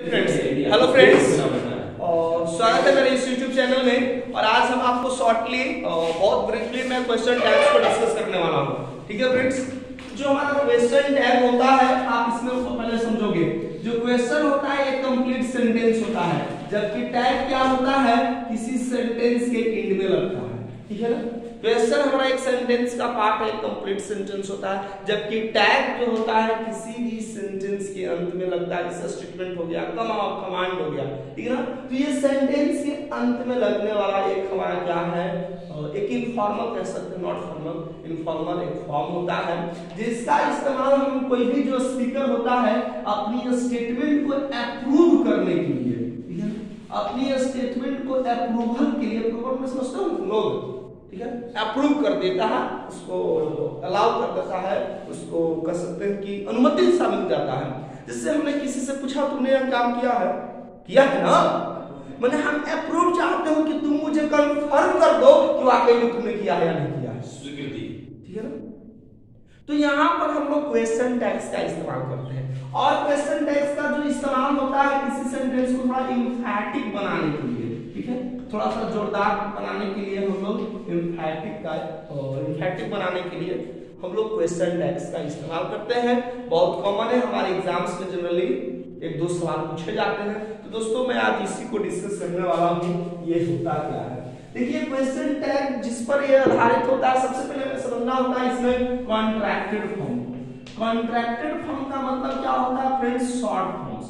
Hello friends, स्वागत है मेरे इस YouTube चैनल में। और आज हम आपको शॉर्टली बहुत ब्रीफली मैं क्वेश्चन टैग्स को डिस्कस करने वाला हूँ। ठीक है फ्रेंड्स, जो हमारा क्वेश्चन टैग होता है आप इसमें उसको पहले समझोगे। जो क्वेश्चन होता है एक कंप्लीट सेंटेंस होता है, जबकि टैग क्या होता है, किसी सेंटेंस के एंड में लगता है। ठीक है ना, क्वेश्चन हमारा एक सेंटेंस का पार्ट है, कंप्लीट सेंटेंस होता है, जबकि टैग जो होता है किसी भी सेंटेंस के अंत में लगता है। जैसे स्टेटमेंट हो गया, कमांड हो गया, ठीक है ना। तो ये सेंटेंस के अंत में लगने वाला एक हमारा क्या है, एक इनफॉर्मल कह सकते हैं, नॉट फॉर्मल, इनफॉर्मल एक फॉर्म होता है, जिसका इस्तेमाल हम कोई भी जो स्पीकर होता है अपनी स्टेटमेंट को अप्रूव करने के लिए, ठीक है, अपनी स्टेटमेंट को अप्रूवल के लिए, अप्रूवल में समझते हो लोग, ठीक है, अप्रूव कर देता है, उसको अलाउ कर देता है, उसको कह सकते हैं कि अनुमति सा मिल जाता है। जिससे हमने किसी से पूछा तुमने यह काम किया है ना, मैंने हम अप्रूव चाहते हो कि तुम मुझे कंफर्म कर दो कि वाकई में तुमने किया है या नहीं किया है, स्वीकृति। ठीक है ना, तो यहाँ पर हम लोग क्वेश्चन टैग्स का इस्तेमाल करते हैं। और क्वेश्चन टैग्स का जो इस्तेमाल होता है किसी सेंटेंस को थोड़ा एम्फैटिक बनाने के लिए, ठीक है, थोड़ा सा जोरदार बनाने के लिए हम लोग एम्फैटिक बनाने के लिए हम लोग क्वेश्चन टैग्स का इस्तेमाल करते हैं। बहुत कॉमन है, हमारे एग्जाम्स में जनरली एक दो सवाल पूछे जाते हैं। तो दोस्तों मैं आज इसी को डिस्कस करने वाला हूँ, ये होता क्या है। देखिए क्वेश्चन टैग जिस पर ये आधारित होता है, सबसे पहले हमें समझना होता है इसमें कॉन्ट्रैक्टेड फॉर्म। कॉन्ट्रैक्टेड फॉर्म का मतलब क्या होता है फ्रेंड्स, शॉर्ट फॉर्म्स।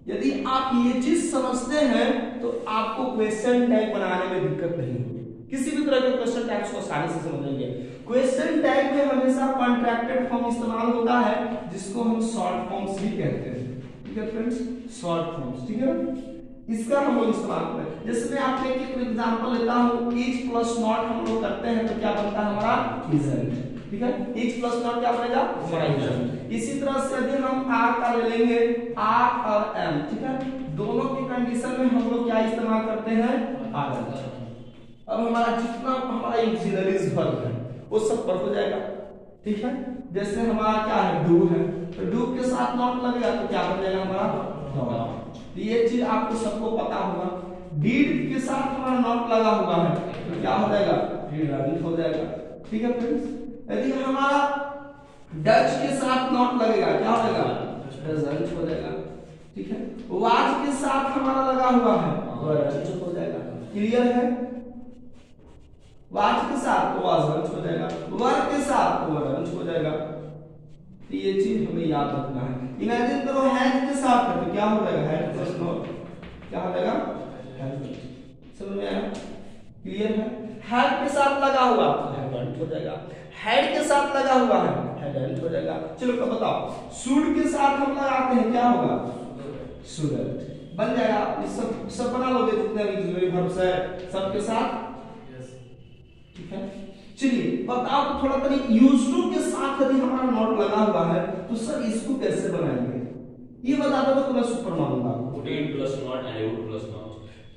यदि आप ये चीज समझते हैं तो आपको क्वेश्चन टैग बनाने में दिक्कत नहीं होगी। किसी भी तरह के क्वेश्चन टैग्स को आसानी से समझेंगे। क्वेश्चन टैग में हमेशा कॉन्ट्रैक्टेड फॉर्म इस्तेमाल होता है, जिसको हम शॉर्ट फॉर्म्स भी कहते हैं। ठीक है फ्रेंड्स, शॉर्ट फॉर्म्स, ठीक है, इसका हम लोग इस्तेमाल करते हैं। जैसे मैं आपके एक एग्जांपल लेता हूं, इज प्लस नॉट हम लोग करते हैं तो क्या बनता है हमारा इजंट। ठीक है, इज प्लस नॉट क्या बनेगा हमारा इजंट। इसी तरह से यदि हम आर का ले लेंगे, आर और एम, ठीक है, दोनों की कंडीशन में हम लोग क्या इस्तेमाल करते हैं, आर। अब हमारा जितना हमारा ऑक्सिलरीज वर्ब है वो सब पर हो जाएगा। ठीक है, जैसे हमारा क्या है, डू है, तो डू के साथ नॉट लगेगा तो क्या बन जाएगा हमारा, ये चीज आपको सबको पता होगा। डीड के साथ हमारा नॉट लगा हुआ है तो क्या हो जाएगा, डिड हो जाएगा। ठीक है फ्रेंड्स, यदि हमारा डच के साथ नॉट लगेगा क्या हो जाएगा, डजंट हो जाएगा। ठीक है, वाज के साथ हमारा लगा हुआ है वरंट हो जाएगा। क्लियर है, वाज के साथ वाजंट हो जाएगा, वर के साथ वरंट हो जाएगा। तो ये चीज हमें याद रखना है। इमेजिन करो हैज के साथ है तो क्या हो जाएगा, हैज प्लस नॉट क्या हो जाएगा, हैज। समझ में आया, क्लियर है। हैड के साथ लगा हुआ तो हैडंट हो जाएगा, हेड के साथ लगा हुआ है हेडंट हो जाएगा। चलो तो बताओ, शुड के साथ हम लगाते हैं क्या होगा, शुडंट बन जाएगा। ये सब बना लोगे जितने भी ऑक्सिलरी वर्ब्स है सबके साथ। ठीक है, चलिए बताओ तो थोड़ा तरीक यूज्ड टू के साथ यदि हमारा नॉट लगा हुआ है तो सर इसको कैसे बनाएंगे, ये बता दो तो मैं सुपर मानूंगा। would plus not and would plus not.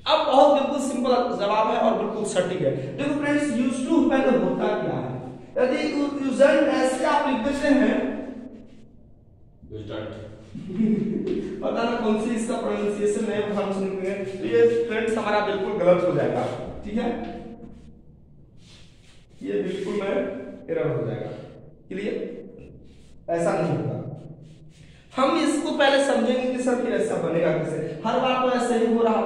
अब बहुत बिल्कुल सिंपल जवाब है और बिल्कुल सटीक है। देखो फ्रेंड्स, यूज्ड टू पहले होता क्या है, यदि यूज्ड ऐसे आप लिख देते हैं पता ना कौन सी इसका प्रोनाउंसिएशन है हम सुनेंगे तो ये फ्रेंड्स हमारा बिल्कुल गलत हो जाएगा। ठीक है, ये बिल्कुल में एरर हो जाएगा। क्लियर, ऐसा नहीं होगा। हम इसको पहले समझेंगे कि सर फिर ऐसा बनेगा कैसे, हर बार तो ऐसे ही हो रहा था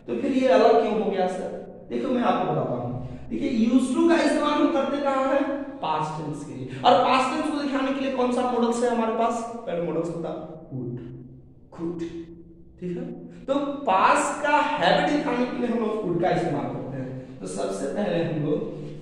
तो फिर ये अलग क्यों हो गया सर। देखो मैं आपको बताता हूँ, देखिए यूज्ड टू का इस्तेमाल हम करते कहाँ है, पास्ट टेंस के लिए। और पास्ट टेंस को दिखाने के लिए कौन सा मॉडल्स है हमारे पास, पहले मॉडल्स होता वुड, कुड। ठीक है, तो पास्ट का हैबिट दिखाने के लिए हम लोग वुड का इस्तेमाल करते हैं। तो सबसे पहले हम लोग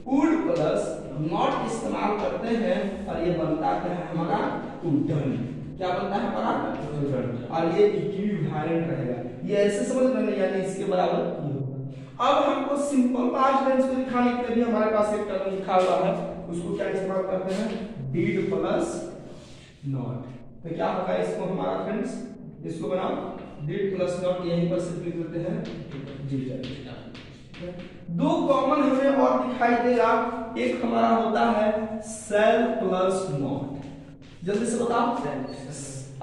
वुड प्लस नॉट इस्तेमाल करते हैं और ये बनता है हमारा वुडन। क्या बनता है हमारा वुडन, और ये इक्विवेलेंट रहेगा। ये ऐसे समझ लेना, यानी इसके बराबर ये होगा। अब हमको सिंपल पास्ट टेंस को दिखाने के लिए भी हमारे पास एक टर्म लिखा हुआ है, उसको क्या इस्तेमाल करते हैं, डिड प्लस नॉट। तो क्या होगा इसको हमारा फ्रेंड्स, इसको बनाओ डिड प्लस नॉट, यहीं पर सिर्फ लिख देते हैं डिड। दो कॉमन हमें और दिखाई देगा, एक हमारा होता है सेल प्लस नॉट। जल्दी से बताओ,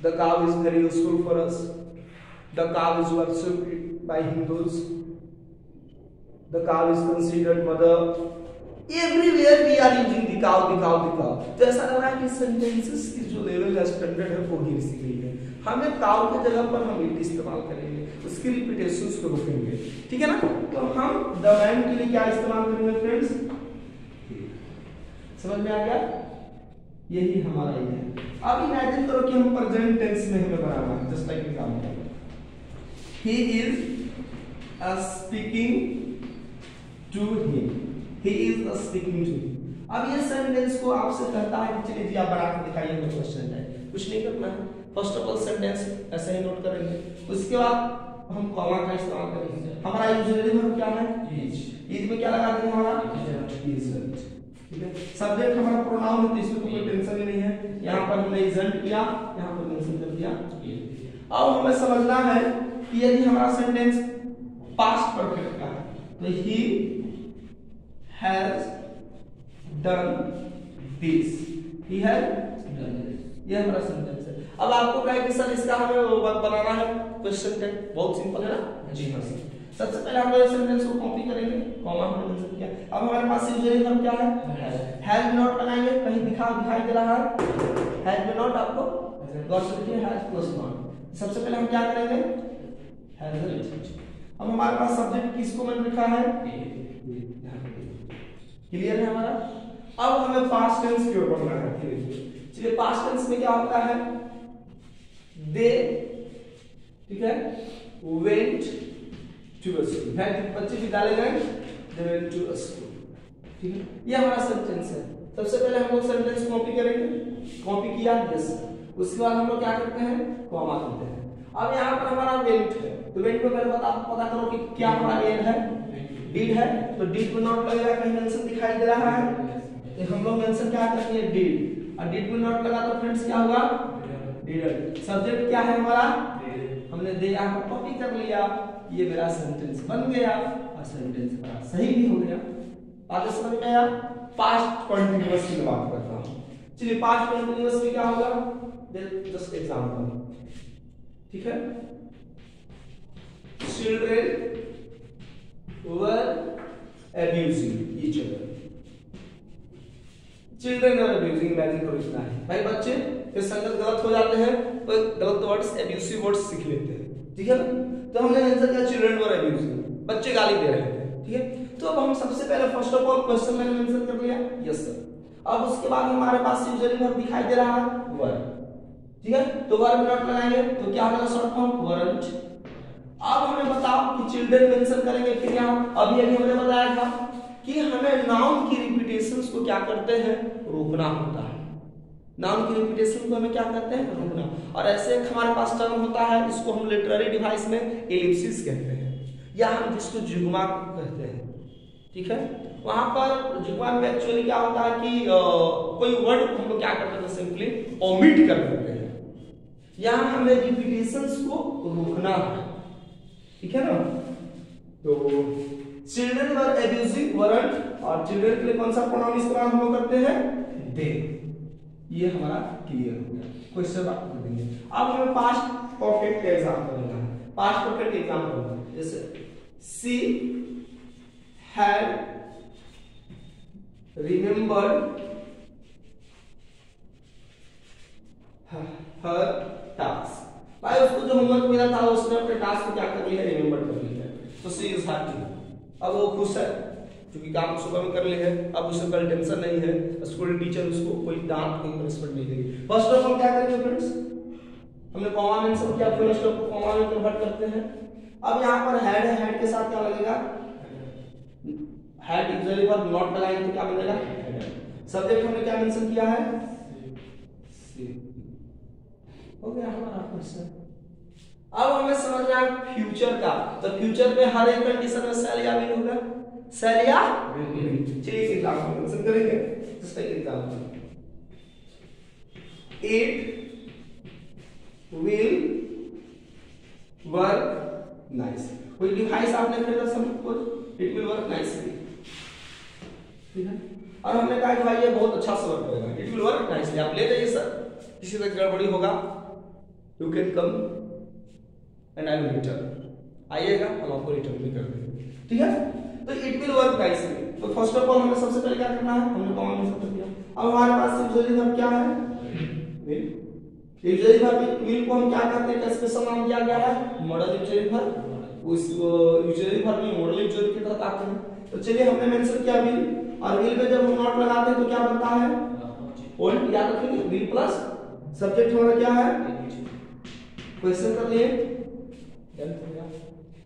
The cow is very useful for us. The cow is worshipped by Hindus. The cow is considered mother. Everywhere we are using the cow, the cow, the cow. तो ऐसा लग रहा है कि sentences की जो लेवल है स्टैंडर्ड है वो ही सीख गई है। हमें काउ के जगह पर हम इट इस्तेमाल करेंगे, उसकी रिपीटेशंस को रोकेंगे, ठीक है ना। तो हम द मैन के लिए क्या इस्तेमाल करेंगे फ्रेंड्स, समझ में आ गया, यही हमारा ये है। अब इमेजिन करो कि हम प्रेजेंट टेंस में हमें बनाना है, just like example, he is speaking to him, he is speaking to him. अब ये सेंटेंस को आपसे कहता है कि चलिए जी आप बना के दिखाइए हमें क्वेश्चन है, कुछ नहीं करना है। फर्स्ट ऑफ ऑल सेंटेंस ऐसे ही नोट करेंगे, उसके बाद हम कॉमा का इस्तेमाल करेंगे। हमारा यूजुअली वर्ब क्या है, इज में क्या लगा देंगे हमारा इजंट, ठीक है। सब्जेक्ट हमारा प्रोनाउन है तो इसमें तो कोई टेंशन ही नहीं है, यहाँ पर हमने इजंट किया, यहाँ पर मेंशन कर दिया। अब हमें समझना है कि यदि हमारा सेंटेंस पास्ट परफेक्ट का है तो he has done this, he has done this, ये हमारा सेंटेंस है। अब आपको कहे कि सर इसका हमें बनाना है क्वेश्चन टेक, बहुत सिंपल है ना, जी हाँ सर। सबसे पहले हम लोग सेंटेंस को कॉपी करेंगे, कॉमा हमने मेंशन किया। अब हमारे पास यूजुअली हम क्या है, हैज नॉट लगाएंगे, कहीं दिखाई दे रहा है हैज में नॉट, आपको गौर से देखिए हैज प्लस नॉट। सबसे पहले हम क्या करेंगे, हैज। अब हमारे पास सब्जेक्ट किसको मैंने लिखा है, क्लियर है हमारा। अब हमें पास्ट टेंस की ओर बढ़ना है, चलिए पास्ट टेंस में क्या होता है, दे, ठीक है, वेंट टू अ स्कूल, है बच्चे विद्यालय गए, they went to a school, ठीक है, ये हमारा सेंटेंस है। सबसे पहले हम लोग सेंटेंस कॉपी करेंगे, कॉपी किया, यस, उसके बाद हम लोग क्या करते हैं, कॉमा करते हैं। अब यहाँ पर हमारा वेंट है, तो वेंट को पहले पता करो कि क्या हमारा एड है, डिड है, तो डिड में नॉट लगेगा, कहीं मेंशन दिखाई दे रहा है तो हम लोग मेंशन क्या करते हैं, डिड, और डिड में नॉट लगा तो फ्रेंड्स क्या होगा, डिड। सब्जेक्ट क्या है हमारा, हमने दे यहाँ पर कॉपी कर लिया, ये मेरा सेंटेंस बन गया और सेंटेंस मेरा सही भी हो गया। बात समझ में आया। पास्ट कंटीन्यूअस की बात करता हूँ, चलिए पास्ट कंटीन्यूअस में क्या होगा, जस्ट एग्जांपल, ठीक है, children were abusing each other, children were abusing, imagine करो इतना है भाई, बच्चे के संगत गलत हो जाते हैं तो गलत वर्ड्स, एब्यूसिव वर्ड्स सीख लेते हैं, ठीक है। तो हमने आंसर किया चिल्ड्रन वर abusing, बच्चे गाली दे रहे थे, ठीक है। तो अब हम सबसे पहले फर्स्ट ऑफ ऑल क्वेश्चन मैंने मेंशन कर लिया, यस सर। अब उसके बाद हमारे पास यूजुअली वर्ब दिखाई दे रहा है, वर, ठीक है, तो वर्ब नॉट लगाएंगे तो क्या होगा, शॉर्ट फॉर्म वरंट। अब हमें बताओ कि चिल्ड्रन मेंशन करेंगे, फिर यहाँ अभी हमने बताया था कि हमें नाउन की रिपीटेशंस को क्या करते हैं, रोकना होता है। नाउन की रिपीटेशन को हमें क्या करते हैं, रोकना। और ऐसे एक हमारे पास टर्म होता है, इसको हम लिटरेरी डिवाइस में एलिप्सिस कहते हैं, या हम जिसको जिग्मा कहते हैं, ठीक है। वहां पर जिग्मा में एक्चुअली क्या होता है कि कोई वर्ड हम लोग क्या करते हैं, सिंपली ओमिट कर देते हैं। यहाँ हमें रिपीटेशंस को रोकना है, ठीक है ना। तो चिल्ड्रन वर एब्यूजिंग वरंट, और चिल्ड्रन के लिए कौन सा प्रोनाउन इस्तेमाल हम लोग करते हैं, दे। ये हमारा क्लियर हो गया, क्वेश्चन बात कर देंगे। अब हमें पास्ट परफेक्ट का एग्जांपल लेना है, पास्ट परफेक्ट एग्जांपल जैसे she had remembered her task, भाई उसको जो होमवर्क मिला था उसने अपने टास्क को क्या कर लिया, रिमेंबर कर लिया, तो सी इज हैप्पी, अब वो खुश है क्योंकि काम सुबह में कर लिया है, अब उसे कल टेंशन नहीं है, स्कूल टीचर उसको कोई डांट कोई पनिशमेंट नहीं देगी। फर्स्ट ऑफ ऑल क्या करेंगे फ्रेंड्स, हमने कॉमा मेंशन किया, फुल स्टॉप को कॉमा में कन्वर्ट करते हैं। अब यहाँ पर हेड है, हेड के साथ क्या लगेगा, हेड यूजुअली वर्ब नॉट लगाएंगे तो क्या बनेगा, सब्जेक्ट हमने क्या मेंशन किया है, हो गया हमारा क्वेश्चन। अब हमें समझना है फ्यूचर का, तो फ्यूचर में हर एक कंडीशन में सेल या विल होगा, सेल या विल। चलिए एग्जांपल मेंशन करेंगे, just like example, it will work nice. कोई डिवाइस आपने खरीदा suppose, it will work nicely, ठीक है, और हमने कहा कि भाई ये बहुत अच्छा से वर्क करेगा, इट विल वर्क नाइसली, आप ले जाइए सर, किसी तरह गड़बड़ी होगा you can come and I will return, आइएगा हम आपको रिटर्न भी कर देंगे, ठीक है। तो इट विल वर्क गाइस। तो फर्स्ट ऑफ ऑल हमें सबसे पहले क्या करना है, हमने कॉमन में सब दिया। अब हमारे पास यूजुअली वर्ब क्या है, विल। यूजुअली वर्ब विल को हम क्या करते हैं, स्पेशल नाम दिया गया है मॉडल यूजुअली वर्ब। उस यूजुअली वर्ब में मॉडल यूजुअली की तरह आते हैं। तो चलिए हमने मेंशन किया विल, और विल पे जब हम नॉट लगाते हैं तो क्या बनता है, ओल्ड। याद रखेंगे विल प्लस सब्जेक्ट हमारा क्या है, क्वेश्चन कर लिए।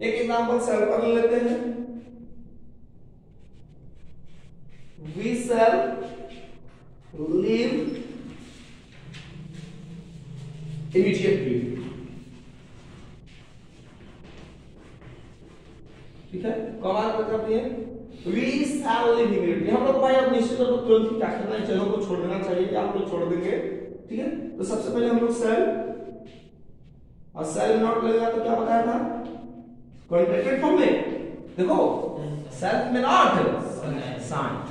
एक एग्जांपल सॉल्व कर लेते हैं। We shall leave immediately, ठीक है। कमांड क्या करती है, We shall leave immediately। हम लोग भाई अब निश्चित तौर पर तुरंत ही क्या करना है, चलो को छोड़ देना चाहिए, या आप लोग छोड़ देंगे, ठीक है। तो सबसे पहले हम लोग shall, और shall नॉट लगेगा तो क्या बताया था, कॉन्ट्रैक्टेड फॉर्म में। देखो shall में नॉट शांत,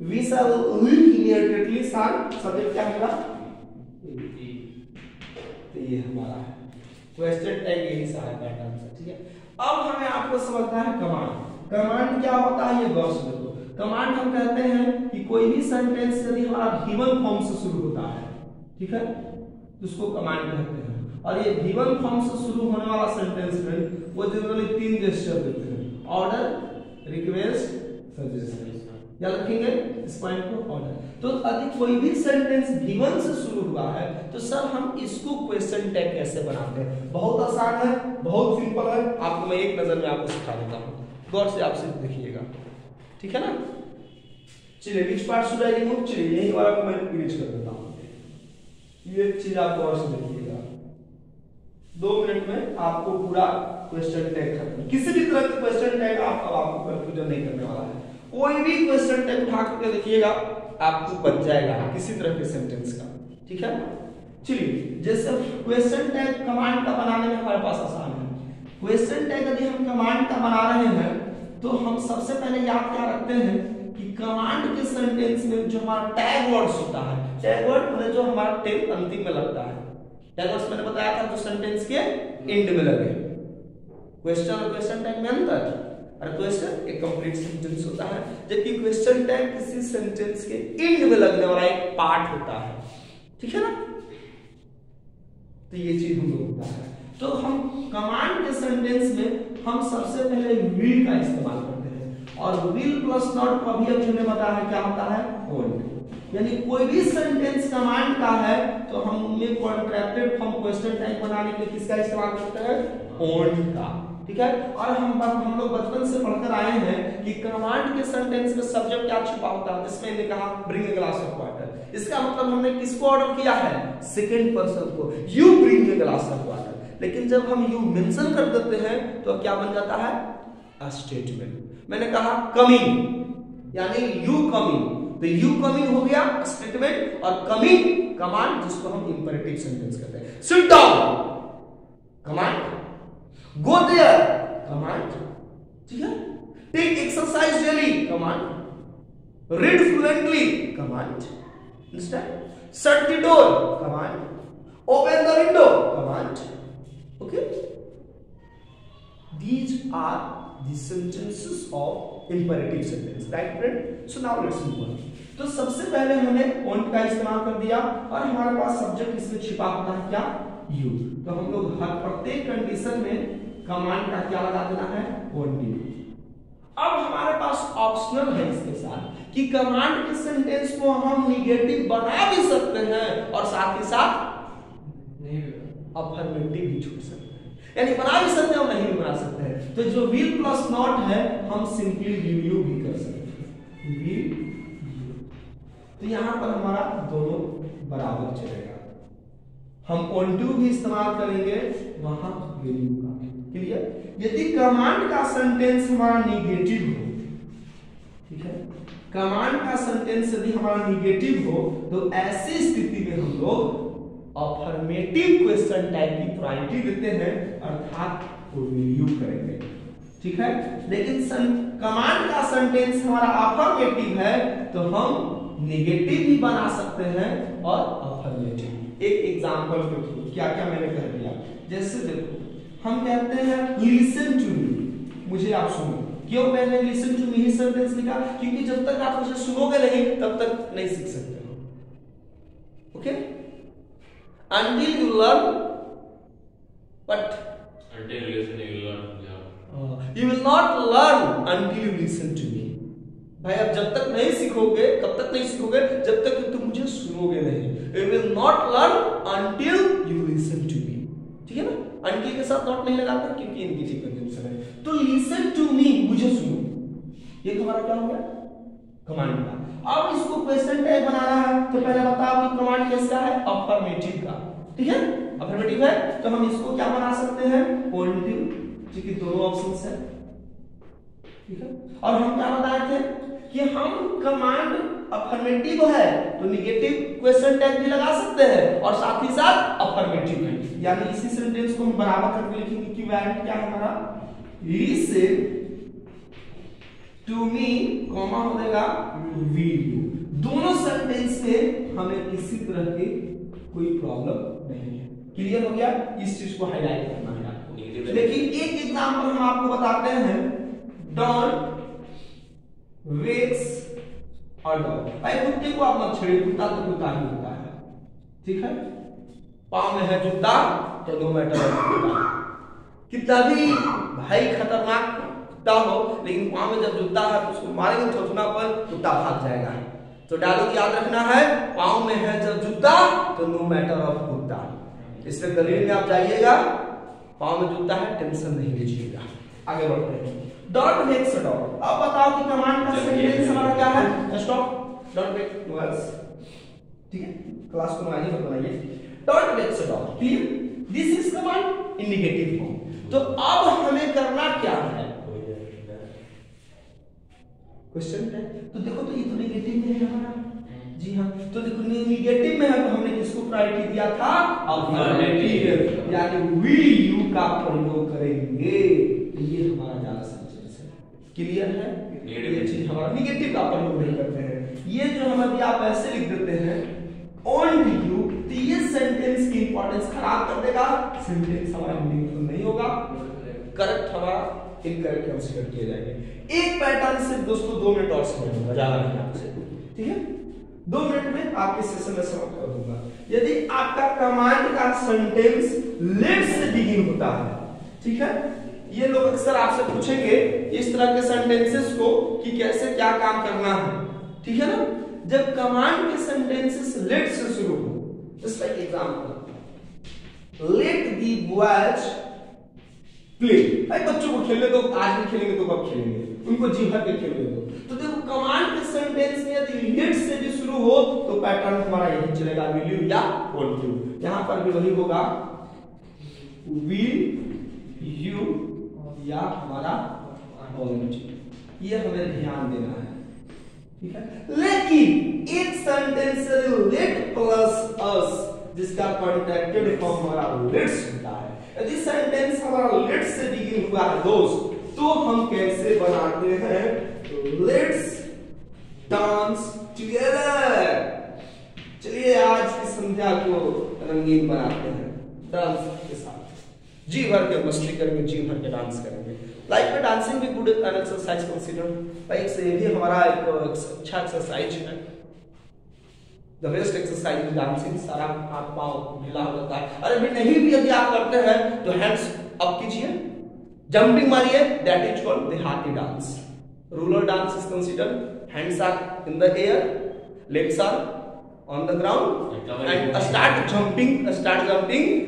We shall leave immediately, शांत सब्जेक्ट क्या होगा, तो ये हमारा क्वेश्चन टैग, यही सारा पैटर्न है, ठीक है। अब हमें आपको समझना है कमांड। कमांड क्या होता है, ये गौर से देखो। कमांड हम कहते हैं कि कोई भी सेंटेंस यदि हमारा गिवन फॉर्म से शुरू होता है, ठीक है, तो उसको कमांड कहते हैं। और ये गिवन फॉर्म से शुरू होने वाला सेंटेंस में वो जनरली 3 जेस्चर देते हैं, ऑर्डर, रिक्वेस्ट, सजेशन। याद रखेंगे इस पॉइंट को, ऑर्डर। तो यदि कोई भी सेंटेंस गिवन से शुरू हुआ है तो सर हम इसको क्वेश्चन टैग कैसे बनाते हैं, बहुत आसान है, बहुत सिंपल है। आपको मैं एक नजर में आपको सिखा देता हूं, गौर से आप सिर्फ देखिएगा, ठीक है ना। चलिए which part should I remove, चलिए यही वाला को मैं इरेज कर देता हूं। ये चीज आप गौर से देखिएगा, 2 मिनट में आपको पूरा क्वेश्चन टैग खत्म। किसी भी तरह का क्वेश्चन टैग आपको कंफ्यूजन नहीं करने वाला है। कोई भी क्वेश्चन टैग उठा करके देखिएगा, आपको बन जाएगा किसी तरह के सेंटेंस का, ठीक है। चलिए जैसे क्वेश्चन टैग कमांड का बनाने में हमारे पास आसान है। क्वेश्चन टैग यदि हम कमांड का बना रहे हैं तो हम सबसे पहले याद क्या रखते हैं कि कमांड के सेंटेंस में जो हमारा टैग वर्ड्स होता है, टैग वर्ड मतलब जो हमारा टैग अंतिम में लगता है। टैग वर्ड्स मैंने बताया था जो सेंटेंस के एंड में लगे। क्वेश्चन और क्वेश्चन टैग में अंतर, और क्वेश्चन एक कंप्लीट सेंटेंस होता है, जबकि क्वेश्चन टैग किसी सेंटेंस के एंड में लगने वाला एक पार्ट होता है, ठीक है ना। तो ये चीज हम लोग होता है। तो हम कमांड के सेंटेंस में हम सबसे पहले विल का इस्तेमाल करते हैं, और विल प्लस नॉट को अभी हमने बताया क्या होता है, ओल्ड। यानी कोई भी सेंटेंस कमांड का है तो हम एक कॉन्ट्रैक्टेड फॉर्म क्वेश्चन टैग बनाने के लिए किसका इस्तेमाल करते हैं, ओल्ड का, ठीक है। और हम लोग बचपन से पढ़कर आए हैं कि कमांड के सेंटेंस में सब्जेक्ट क्या छुपा होता है, जिसमें मैंने कहा bring a glass of water. इसका मतलब हमने किसको ऑर्डर किया है, सेकंड पर्सन को, you bring a glass of water. लेकिन जब हम यू मेंशन कर देते हैं तो क्या बन जाता है, अ स्टेटमेंट। मैंने कहा कमिंग, यानी यू कमिंग, तो यू कमिंग हो गया स्टेटमेंट, और कमिंग कमांड, जिसको हम इंपेरेटिव सेंटेंस कहते हैं। Sit down command, go there command, ठीक है। take exercise daily command, read fluently command, understand, shut the door command, open the window command, okay, these are the sentences of imperative sentence, right friend? So now let's move on। तो सबसे पहले हमने want का इस्तेमाल कर दिया, और हमारे पास सब्जेक्ट इसमें छिपा होता है क्या, you। तो हम लोग हर प्रत्येक कंडीशन में कमांड का क्या लगा देना है, ओनली। अब हमारे पास ऑप्शनल है इसके साथ कि कमांड के सेंटेंस को हम निगेटिव बना भी सकते हैं और साथ ही साथ अफर्मेटिव भी छोड़ सकते हैं, यानी बना भी सकते हैं और नहीं भी बना सकते हैं। तो जो विल प्लस नॉट है हम सिंपली रिव्यू भी कर सकते हैं, विल। तो यहां पर हमारा दोनों बराबर चलेगा, हम ऑन टू भी इस्तेमाल करेंगे, वहां वैल्यू का, क्लियर। यदि कमांड का सेंटेंस हमारा निगेटिव हो, ठीक है, कमांड का सेंटेंस यदि हमारा निगेटिव हो तो ऐसी स्थिति में हम लोग अफर्मेटिव क्वेश्चन टैग की प्रायोरिटी देते हैं, अर्थात वैल्यू करेंगे, ठीक है। लेकिन कमांड का सेंटेंस हमारा अफर्मेटिव है तो हम निगेटिव भी बना सकते हैं और अफर्मेटिव। एक एग्जांपल के थ्रू क्या क्या मैंने कह दिया। जैसे देखो हम कहते हैं लिसन टू मी, मुझे आप सुनो। क्यों मैंने लिसन टू मी ही सेंटेंस लिखा? क्योंकि जब तक आप मुझे सुनोगे नहीं तब तक नहीं सीख सकते हो। Okay, until you learn what? Until you listen, you will learn. Yeah. You will not learn until you listen to me. भाई आप जब तक नहीं सीखोगे, कब तक नहीं सीखोगे? जब तक कि तुम मुझे सुनोगे नहीं। You will not learn until you listen to me. ठीक है ना? until के साथ नॉट नहीं लगाते क्योंकि इनकी ठीक कंजंक्शन है। तो listen to me, मुझे सुनो, ये हमारा क्या हो गया? कमांड का। अब इसको क्वेश्चन टाइप बनाना है तो पहले बताओ कि कमांड किसका है? अफर्मेटिव का। ठीक है, अफर्मेटिव है तो हम इसको क्या बना सकते हैं? पॉजिटिव, क्योंकि दोनों ऑप्शंस है। ठीक है, और हम क्या बताए थे कि हम कमांड अफर्मेटिव है तो निगेटिव क्वेश्चन टैग भी लगा सकते हैं और साथ ही साथ अफर्मेटिव है, यानी इसी सेंटेंस को हम बराबर करके लिखेंगे कि वैल्यू क्या है हमारा? लिसन टू मी कॉमा हो जाएगा विल यू। दोनों सेंटेंस में हमें किसी तरह की कोई प्रॉब्लम नहीं है। क्लियर हो गया? इस चीज को हाईलाइट करना है आपको। देखिए एक एग्जांपल हम आपको बताते हैं, डॉन वेक्स और डॉग। भाई कुत्ते को आप मत छेड़िए, कुत्ता तो कुत्ता ही होता है। ठीक है, पाँव में है जूता तो नो मैटर कितना भी भाई खतरनाक कुत्ता हो, लेकिन पाँव में जब जूता है तो उसको मारेंगे थोथना पर कुत्ता भाग जाएगा। तो डायलॉग याद रखना है, पाँव में है जब जूता तो नो मैटर ऑफ कुत्ता। इसलिए गली में आप जाइएगा, पाँव में जूता है, टेंशन नहीं लीजिएगा। आगे बढ़ते हैं। डॉट मेक्स अ डॉग। अब बताओ कि कमांड का सेंटेंस हमारा क्या है? स्टॉप, डॉट मेक नो एल्स। ठीक है, क्लास को नॉइजी मत बनाइए। डॉट makes a dog, clear? This is command in negative form. तो अब हमें करना क्या है? क्वेश्चन है तो देखो, तो ये तो नेगेटिव में है हमारा। जी हाँ, तो देखो नेगेटिव में है तो हमने किसको प्रायोरिटी दिया था? अफर्मेटिव, यानी विल यू का प्रयोग करेंगे। ये हमारा ज्यादा सेंटेंस है। क्लियर है? ये चीज हमारा नेगेटिव का प्रयोग नहीं करते हैं। ये जो हमारे आप ऐसे लिख देते हैं ऑन यू, तो ये सेंटेंस की इंपॉर्टेंस खराब कर देगा, सेंटेंस हमारा मीनिंगफुल नहीं होगा, करेक्ट हमारा इनकरेक्ट कंसीडर किए जाएंगे। एक पैटर्न से दोस्तों 2 मिनट और समझ लूंगा, ज्यादा नहीं आपसे। ठीक है, 2 मिनट में आपके सेशन में समाप्त कर दूंगा। यदि आपका कमांड का सेंटेंस लेट से बिगिन होता है, ठीक है, ये लोग अक्सर आपसे पूछेंगे इस तरह के सेंटेंसेस को कि कैसे क्या काम करना है। ठीक है ना? जब कमांड के सेंटेंसेस लेट से शुरू हो, just like example, let the boys play. भाई बच्चों को खेलने दो, आज भी खेलेंगे तो कब खेलेंगे, उनको जी भर के खेलने दो। तो देखो कमांड के सेंटेंस में यदि लेट से भी शुरू हो तो पैटर्न हमारा यही चलेगा, विल यू या वॉन्ट यू। यहां पर भी वही होगा, विल यू या हमारा वॉन्ट यू। ये हमें ध्यान देना है। ठीक है, लेकिन एक सेंटेंस लेट प्लस अस जिसका कॉन्ट्रैक्टेड फॉर्म हमारा लेट्स होता है, यदि सेंटेंस हमारा लेट्स से बिगिन हुआ है दोस्त, तो हम कैसे बनाते हैं? Let's dance together. चलिए आज की संध्या को रंगीन बनाते हैं डांस के साथ। जी भर के मस्ती करेंगे, जी भर के डांस करेंगे। लाइफ में डांसिंग भी गुड एन एक्सरसाइज कंसीडर। भाई से भी हमारा एक अच्छा एक्सरसाइज है। The best exercise is dancing. सारा हाथ पांव ढीला हो जाता है। अरे भी नहीं भी यदि आप करते हैं तो हैंड्स अप कीजिए, जंपिंग मारिए, दैट इज कॉल्ड देहाती dance. Rural dance is considered hands are in the air, legs are on the ground and start jumping,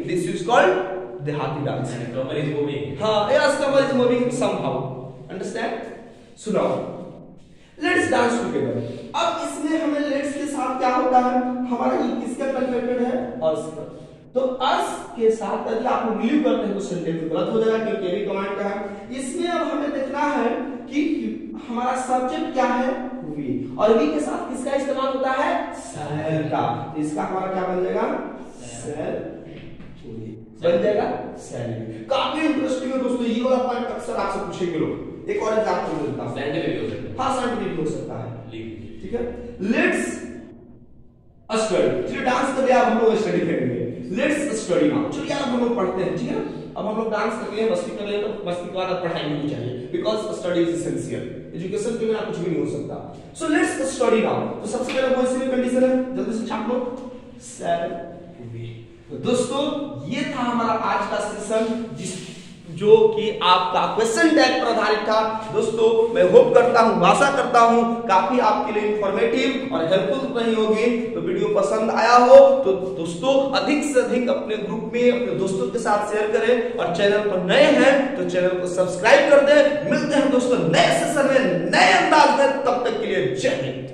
this is called dehati dance. And camera is moving. Yes, camera is moving somehow, understand? So now let's dance together. अब इसमें हमें let's के साथ क्या होता है? हमारा ये किसका कनेक्टेड है? us का। तो us के साथ यदि आप बिलीव करते हैं तो सेंटेंस गलत हो जाएगा क्योंकि ये भी कमांड का है। इसमें अब हमें देखना है कि हमारा सब्जेक्ट क्या है? वी, और वी के साथ किसका इस्तेमाल होता है? शैल का। इसका हमारा क्या बन जाएगा? शैल बन जाएगा शैल। काफी इंटरेस्टिंग है दोस्तों, ये वाला पॉइंट अक्सर आपसे पूछेंगे लोग। एक और एग्जांपल देता हूं। साइंटिफिक भी हो सकता है। हाँ साइंटिफिक हो सकता है, ठीक है। Let's study. चलिए डांस करके आप हम लोग स्टडी करेंगे। Let's study now. चलिए यार हम लोग पढ़ते हैं, ठीक है ना। अब हम लोग डांस करके हैं, मस्ती कर ले, तो मस्ती के बाद अब पढ़ाई भी चाहिए, because study is essential. Education के बिना कुछ भी नहीं हो सकता। So let's study now. तो सबसे पहले कौन सी कंडीशन है, जल्दी से छाप लो, 7 वे। तो दोस्तों ये था हमारा आज का सेशन, जो कि आपका क्वेश्चन टैग पर आधारित था। दोस्तों मैं होप करता हूं, आशा करता हूं काफी आपके लिए इंफॉर्मेटिव और हेल्पफुल रही होगी। तो वीडियो पसंद आया हो तो दोस्तों अधिक से अधिक अपने ग्रुप में अपने दोस्तों के साथ शेयर करें, और चैनल पर नए हैं तो चैनल को सब्सक्राइब कर दें। मिलते हैं दोस्तों नए सेशन में, नए अंदाज में, तब तक के लिए जय हिंद।